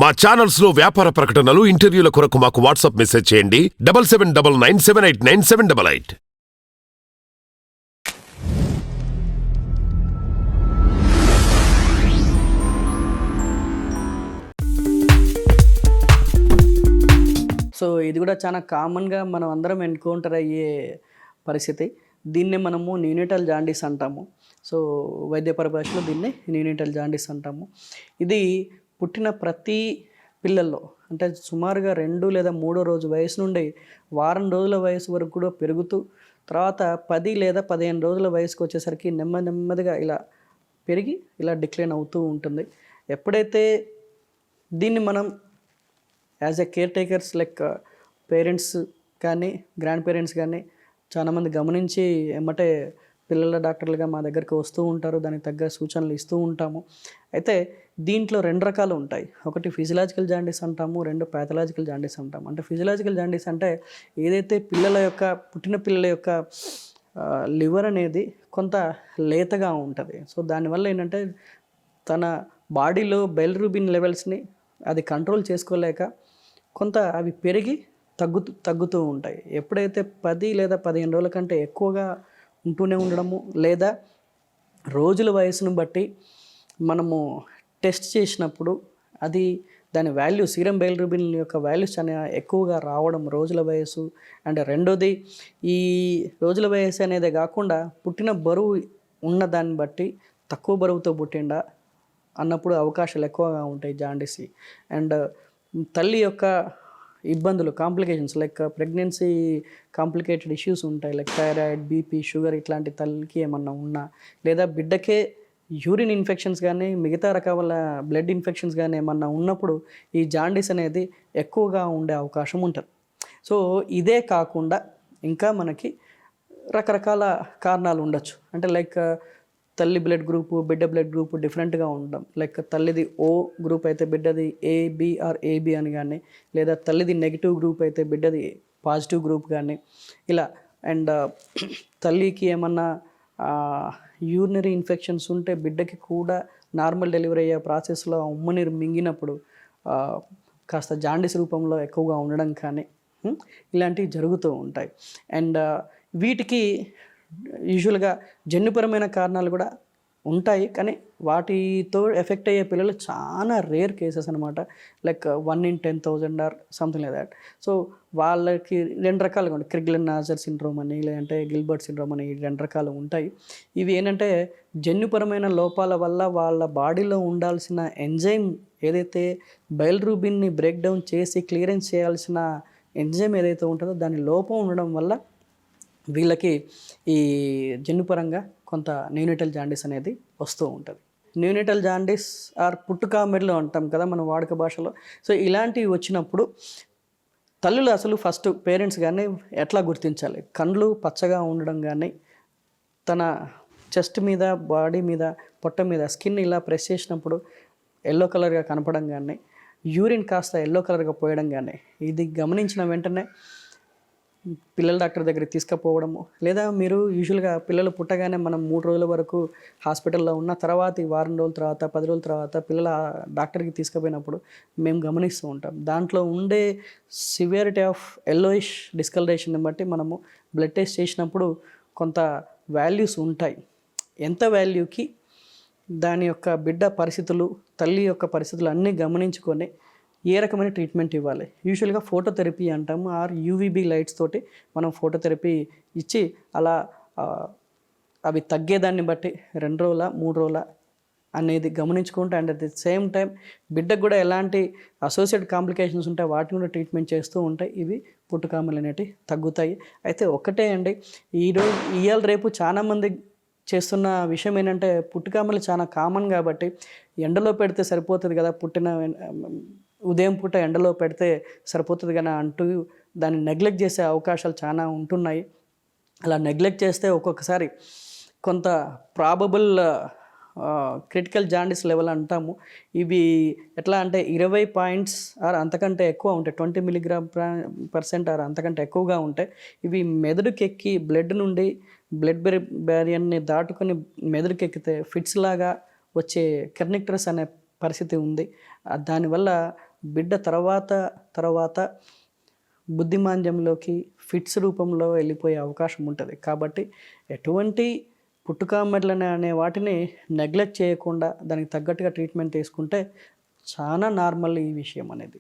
మా ఛానల్స్ లో వ్యాపార ప్రకటనలు ఇంటర్వ్యూల కొరకు మాకు వాట్సాప్ మెసేజ్ చేయండి 7799978978. సో ఇది కూడా చాలా కామన్గా మనం అందరం ఎన్కౌంటర్ అయ్యే పరిస్థితి. దీన్నే మనము న్యూనిటల్ జాండీస్ అంటాము. సో వైద్య పరిభాషలో దీన్ని న్యూనిటల్ జాండీస్ అంటాము. ఇది పుట్టిన ప్రతి పిల్లల్లో అంటే సుమారుగా 2 లేదా 3 రోజు వయసు నుండి వారం రోజుల వయసు వరకు కూడా పెరుగుతూ తర్వాత 10 లేదా 15 రోజుల వయసుకు వచ్చేసరికి నెమ్మదిగా ఇలా పెరిగి ఇలా డిక్లైన్ అవుతూ ఉంటుంది. ఎప్పుడైతే దీన్ని మనం as a care takers like parents కానీ గ్రాండ్ పేరెంట్స్ కానీ చాలామంది గమనించి ఎమ్మటే పిల్లల డాక్టర్లుగా మా దగ్గరికి వస్తూ ఉంటారు. దానికి తగ్గ సూచనలు ఇస్తూ ఉంటాము. అయితే దీంట్లో 2 రకాలు ఉంటాయి. ఒకటి ఫిజియలాజికల్ జాండీస్ అంటాము, 2 ప్యాథలాజికల్ జాండీస్ అంటాము. అంటే ఫిజియలాజికల్ జాండీస్ అంటే ఏదైతే పుట్టిన పిల్లల యొక్క లివర్ అనేది కొంత లేతగా ఉంటుంది. సో దానివల్ల ఏంటంటే తన బాడీలో బైలిరూబిన్ లెవెల్స్ని అది కంట్రోల్ చేసుకోలేక కొంత అవి పెరిగి తగ్గుతూ ఉంటాయి. ఎప్పుడైతే 10 లేదా 15 రోజుల కంటే ఎక్కువగా ఉంటూనే ఉండడము లేదా రోజుల వయసును బట్టి మనము టెస్ట్ చేసినప్పుడు అది దాని వాల్యూ సీరం బైలిరూబిన్ యొక్క వాల్యూస్ చాలా ఎక్కువగా రావడం రోజుల వయసు. అండ్ రెండోది ఈ రోజుల వయసు అనేది కాకుండా పుట్టిన బరువు ఉన్న దాన్ని బట్టి తక్కువ బరువుతో పుట్టిండా అన్నప్పుడు అవకాశాలు ఎక్కువగా ఉంటాయి జాండీస్. అండ్ తల్లి యొక్క ఇబ్బందులు complications like pregnancy complicated issues ఉంటాయి. లైక్ థైరాయిడ్, బీపీ, షుగర్ ఇట్లాంటి తల్లికి ఏమన్నా ఉన్నా లేదా బిడ్డకే యూరిన్ ఇన్ఫెక్షన్స్ కానీ మిగతా రకాల బ్లడ్ ఇన్ఫెక్షన్స్ కానీ ఏమన్నా ఉన్నప్పుడు ఈ జాండీస్ అనేది ఎక్కువగా ఉండే అవకాశం ఉంటుంది. సో ఇదే కాకుండా ఇంకా మనకి రకరకాల కారణాలు ఉండొచ్చు. అంటే లైక్ తల్లి బ్లడ్ గ్రూపు బిడ్డ బ్లడ్ గ్రూపు డిఫరెంట్గా ఉండడం. లైక్ తల్లిది O గ్రూప్ అయితే బిడ్డది AB ఆర్ AB అని కానీ, లేదా తల్లిది నెగిటివ్ గ్రూప్ అయితే బిడ్డది పాజిటివ్ గ్రూప్ కానీ ఇలా. అండ్ తల్లికి ఏమన్నా యూరినరీ ఇన్ఫెక్షన్స్ ఉంటే బిడ్డకి కూడా నార్మల్ డెలివరీ అయ్యే ప్రాసెస్లో ఉమ్మనీరు మింగినప్పుడు కాస్త జాండీస్ రూపంలో ఎక్కువగా ఉండడం కానీ ఇలాంటివి జరుగుతూ ఉంటాయి. అండ్ వీటికి యూజువల్గా జన్యుపరమైన కారణాలు కూడా ఉంటాయి, కానీ వాటితో ఎఫెక్ట్ అయ్యే పిల్లలు చాలా రేర్ కేసెస్ అనమాట. Like 1 in 10,000 or something like that. So వాళ్ళకి 2 రకాలుగా ఉంటాయి. క్రిగ్లెన్-నాజర్ సిండ్రోమ్ అని లేదంటే గిల్బర్ట్ సిండ్రోమ్ అని 2 రకాలు ఉంటాయి. ఇవి ఏంటంటే జన్యుపరమైన లోపాల వల్ల వాళ్ళ బాడీలో ఉండాల్సిన ఎంజైమ్ ఏదైతే బైలిరూబిన్ని బ్రేక్ డౌన్ చేసి క్లియరెన్స్ చేయాల్సిన ఎంజైమ్ ఏదైతే ఉంటుందో దాని లోపం ఉండడం వల్ల వీళ్ళకి ఈ జన్యుపరంగా కొంత న్యూనిటల్ జాండీస్ అనేది వస్తూ ఉంటుంది. న్యూనిటల్ జాండీస్ ఆర్ పుట్టుకామెర్లు అంటాం కదా మన వాడుక భాషలో. సో ఇలాంటివి వచ్చినప్పుడు తల్లులు అసలు ఫస్ట్ పేరెంట్స్ కానీ ఎట్లా గుర్తించాలి? కళ్ళు పచ్చగా ఉండడం కానీ, తన చెస్ట్ మీద బాడీ మీద పొట్ట మీద స్కిన్ ఇలా ప్రెస్ చేసినప్పుడు ఎల్లో కలర్గా కనపడం కానీ, యూరిన్ కాస్త ఎల్లో కలర్గా పోయడం కానీ, ఇది గమనించిన వెంటనే పిల్లల డాక్టర్ దగ్గరికి తీసుకుపోవడము. లేదా మీరు యూజువల్గా పిల్లలు పుట్టగానే మనం 3 రోజుల వరకు హాస్పిటల్లో ఉన్న తర్వాత ఈ వారం రోజుల తర్వాత 10 రోజుల తర్వాత పిల్లల డాక్టర్కి తీసుకుపోయినప్పుడు మేము గమనిస్తూ ఉంటాం. దాంట్లో ఉండే సివియారిటీ ఆఫ్ ఎల్లోయిష్ డిస్కలరేషన్ని బట్టి మనము బ్లడ్ టెస్ట్ చేసినప్పుడు కొంత వాల్యూస్ ఉంటాయి. ఎంత వాల్యూకి దాని యొక్క బిడ్డ పరిస్థితులు తల్లి యొక్క పరిస్థితులు అన్నీ గమనించుకొని ఏ రకమైన ట్రీట్మెంట్ ఇవ్వాలి. యూజువల్గా ఫోటోథెరపీ అంటాము ఆర్ UVB లైట్స్ తోటి మనం ఫోటోథెరపీ ఇచ్చి అలా అవి తగ్గేదాన్ని బట్టి 2 రోజుల 3 రోజుల అనేది గమనించుకుంటూ and at the same time బిడ్డకు కూడా ఎలాంటి అసోసియేట్ కాంప్లికేషన్స్ ఉంటాయి వాటిని కూడా ట్రీట్మెంట్ చేస్తూ ఉంటాయి. ఇవి పుట్టుకామెర్లు అనేటివి తగ్గుతాయి. అయితే ఒకటే అండి, ఇవాళ రేపు చాలామంది చేస్తున్న విషయం ఏంటంటే పుట్టుకామెర్లు చాలా కామన్ కాబట్టి ఎండలో పెడితే సరిపోతుంది కదా, ఉదయం పూట ఎండలో పెడితే సరిపోతుంది కదా అంటూ దాన్ని నెగ్లెక్ట్ చేసే అవకాశాలు చాలా ఉంటున్నాయి. అలా నెగ్లెక్ట్ చేస్తే ఒక్కొక్కసారి కొంత ప్రాబబుల్ క్రిటికల్ జాండీస్ లెవెల్ అంటాము. ఇవి ఎట్లా అంటే 20 పాయింట్స్ ఆర్ అంతకంటే ఎక్కువ ఉంటాయి, 20 mg/% ఆర్ అంతకంటే ఎక్కువగా ఉంటాయి. ఇవి మెదడుకెక్కి బ్లడ్ నుండి బ్లడ్ బ్యారియర్ని దాటుకొని మెదడుకెక్కితే ఫిట్స్ లాగా వచ్చే కెర్నిక్టరస్ అనే పరిస్థితి ఉంది. దానివల్ల బిడ్డ తర్వాత బుద్ధిమాంద్యంలోకి ఫిట్స్ రూపంలో వెళ్ళిపోయే అవకాశం ఉంటుంది. కాబట్టి ఎటువంటి పుట్టుకామెర్లు అనే వాటిని నెగ్లెక్ట్ చేయకుండా దానికి తగ్గట్టుగా ట్రీట్మెంట్ తీసుకుంటే చాలా నార్మల్ ఈ విషయం అనేది.